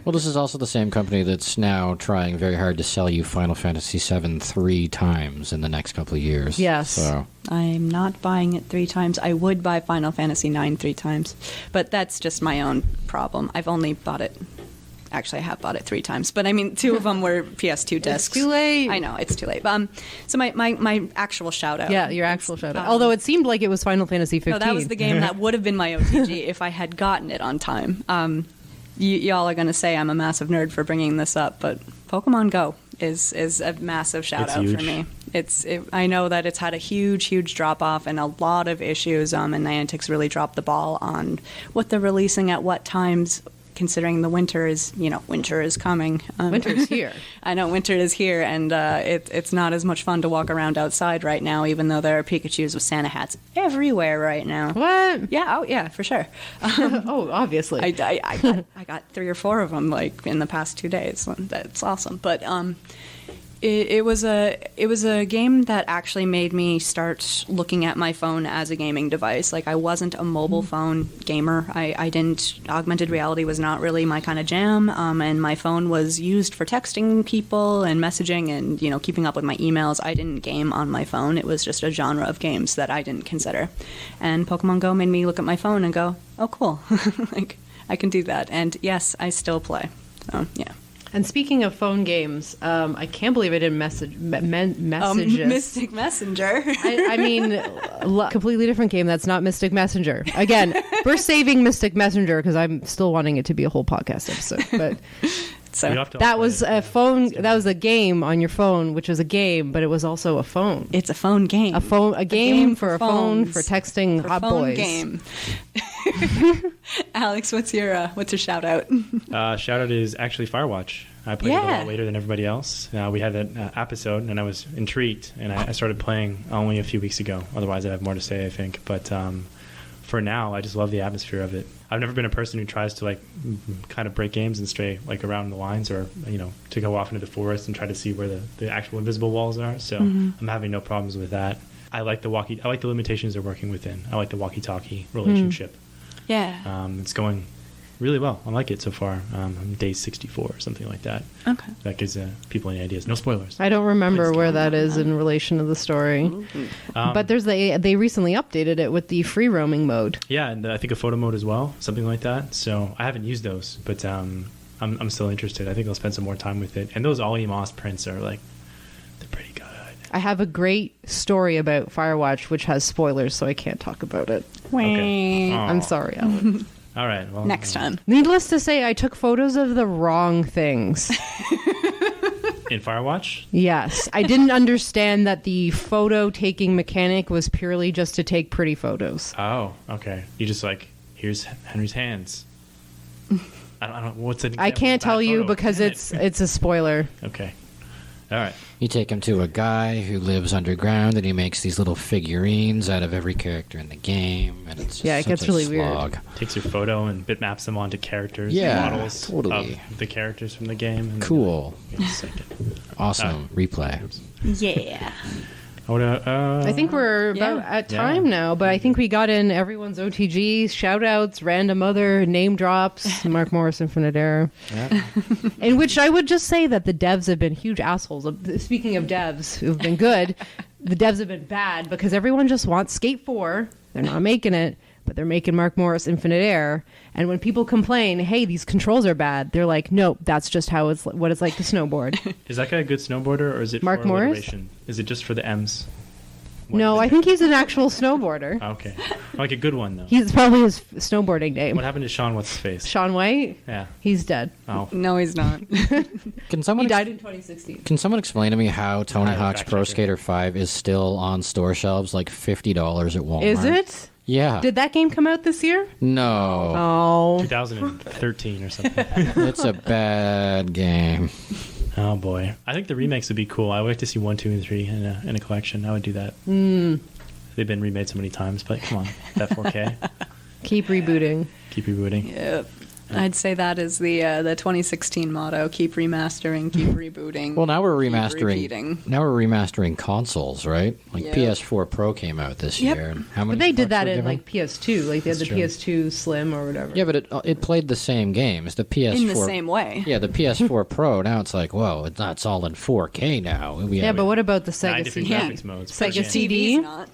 B: Well, this is also the same company that's now trying very hard to sell you Final Fantasy VII 3 times in the next couple of years.
A: Yes.
B: So
C: I'm not buying it 3 times. I would buy Final Fantasy 9 3 times, but that's just my own problem. I've only bought it. Actually, I have bought it 3 times, but I mean, 2 of them were PS2 discs.
A: It's too late.
C: I know, it's too late. So my actual shout out.
A: Yeah, your actual shout out. Although it seemed like it was Final Fantasy 15.
C: No, that was the game that would have been my OTG if I had gotten it on time. Y'all are going to say I'm a massive nerd for bringing this up, but Pokemon Go is a massive shout out for me. I know that it's had a huge drop off and a lot of issues, and Niantic's really dropped the ball on what they're releasing at what times, considering the winter is coming.
A: Winter is here.
C: I know winter is here, and it's not as much fun to walk around outside right now, even though there are Pikachus with Santa hats everywhere right now.
A: What?
C: Yeah, oh yeah, for sure.
A: Oh, obviously.
C: I got 3 or 4 of them like in the past 2 days. That's awesome. But It was a game that actually made me start looking at my phone as a gaming device. Like, I wasn't a mobile phone gamer. I didn't. Augmented reality was not really my kind of jam. And my phone was used for texting people and messaging and, keeping up with my emails. I didn't game on my phone. It was just a genre of games that I didn't consider. And Pokemon Go made me look at my phone and go, oh, cool. Like, I can do that. And yes, I still play. So, yeah.
A: And speaking of phone games, I can't believe I didn't message
C: Mystic Messenger.
A: I mean, completely different game. That's not Mystic Messenger. Again, we're saving Mystic Messenger because I'm still wanting it to be a whole podcast episode. But
C: so
A: that was a phone. That was a game on your phone, which was a game, but it was also a phone.
C: It's a phone game.
A: A game for a phone for texting
C: for
A: hot
C: phone
A: boys.
C: Game. Alex, what's your shout out?
D: Shout out is actually Firewatch. I played it a lot later than everybody else. We had an episode, and I was intrigued, and I started playing only a few weeks ago. Otherwise, I have more to say, I think. But for now, I just love the atmosphere of it. I've never been a person who tries to kind of break games and stray around the lines, or to go off into the forest and try to see where the actual invisible walls are. So I'm having no problems with that. I like the limitations they're working within. I like the walkie-talkie relationship.
C: Yeah.
D: It's going really well. I like it so far. I'm day 64 or something like that.
C: Okay.
D: That gives people any ideas. No spoilers.
A: I don't remember where that is in relation to the story. But they recently updated it with the free roaming mode.
D: Yeah, and I think a photo mode as well, something like that. So I haven't used those, but I'm still interested. I think I'll spend some more time with it. And those Ollie Moss prints are they're pretty good.
A: I have a great story about Firewatch, which has spoilers, so I can't talk about it.
D: Okay.
A: I'm sorry, Alan.
D: All right. Well,
C: Next time.
A: Needless to say, I took photos of the wrong things.
D: In Firewatch?
A: Yes. I didn't understand that the photo-taking mechanic was purely just to take pretty photos.
D: Oh, okay. You just here's Henry's hands. I don't what's an example
A: I can't
D: of that
A: tell you
D: photo?
A: because it's a spoiler.
D: Okay. All right.
B: You take him to a guy who lives underground, and he makes these little figurines out of every character in the game, and it's just
A: it gets really
B: slog.
A: weird.
D: Takes your photo and bitmaps them onto characters, models
B: totally.
D: of the characters from the game. And
B: Cool.
D: Then,
B: Awesome. Replay.
C: Yeah.
A: I think we're about at time now, but I think we got in everyone's OTG, shout-outs, random other name drops, Mark Morris Infinite Error.
D: Yeah.
A: In which I would just say that the devs have been huge assholes. Speaking of devs who've been good, the devs have been bad because everyone just wants Skate 4. They're not making it, but they're making Mark Morris Infinite Air. And when people complain, hey, these controls are bad, they're like, nope, that's just what it's like to snowboard.
D: Is that guy a good snowboarder, or is it
A: Mark
D: for
A: Morris?
D: alliteration? Is it just for the M's?
A: No, I think he's an actual snowboarder.
D: Okay. Like a good one, though.
A: He's probably his snowboarding name.
D: What happened to Sean What's-His-Face?
A: Sean White?
D: Yeah.
A: He's dead.
D: Oh.
C: No, he's not.
B: Can someone
A: He died in 2016.
B: Can someone explain to me how Tony
D: I will
B: Hawk's
D: fact
B: Pro
D: check it.
B: Skater 5 is still on store shelves like $50 at Walmart?
A: Is it?
B: Yeah.
A: Did that game come out this year?
B: No.
A: Oh.
D: 2013 or something.
B: It's a bad game.
D: Oh, boy. I think the remakes would be cool. I would like to see 1, 2, and 3 in a collection. I would do that. They've been remade so many times, but come on. That 4K.
A: Keep rebooting.
D: Keep rebooting.
C: Yep. I'd say that is the 2016 motto: keep remastering, keep rebooting.
B: Well, now we're
C: keep
B: remastering.
C: repeating.
B: Now we're remastering consoles, right? Like
C: Yep.
B: PS4 Pro came out this
C: Yep.
B: year. And how many?
A: But they did
B: bucks
A: that
B: were
A: in
B: given?
A: like PS2. Like they had the
D: That's true.
A: PS2 Slim or whatever.
B: Yeah, but it played the same games. The PS4
C: In the same way.
B: Yeah, the PS4 Pro. Now it's like, whoa, it's all in 4K now.
A: Yeah, but what about the
D: 9
A: Sega
D: different
A: CD?
D: graphics modes. per
A: Sega
D: gen.
A: CD?
C: TV's not.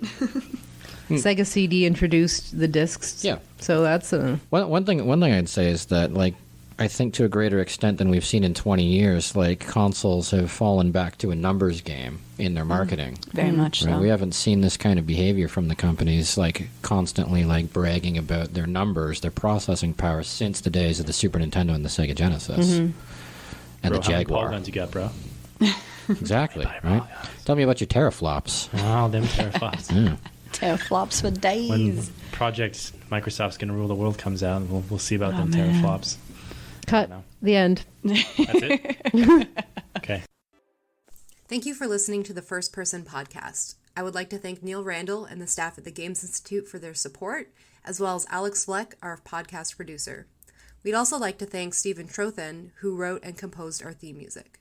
A: Sega CD introduced the discs.
B: Yeah.
A: So that's a...
B: One thing I'd say is that, like, I think to a greater extent than we've seen in 20 years, like, consoles have fallen back to a numbers game in their marketing.
C: Very much
B: Right?
C: so.
B: We haven't seen this kind of behavior from the companies, like, constantly, like, bragging about their numbers, their processing power since the days of the Super Nintendo and the Sega Genesis. And
D: Bro,
B: the
D: how many
B: Jaguar.
D: polygons you got, bro?
B: Exactly, right? Tell me about your teraflops.
D: Oh, them teraflops.
B: Yeah.
C: Teraflops for days.
D: When Project Microsoft's going to rule the world comes out, we'll see about them
C: man.
D: teraflops.
A: Cut.
D: No.
A: The end.
D: That's it? Okay.
E: Thank you for listening to the First Person Podcast. I would like to thank Neil Randall and the staff at the Games Institute for their support, as well as Alex Fleck, our podcast producer. We'd also like to thank Stephen Trothan, who wrote and composed our theme music.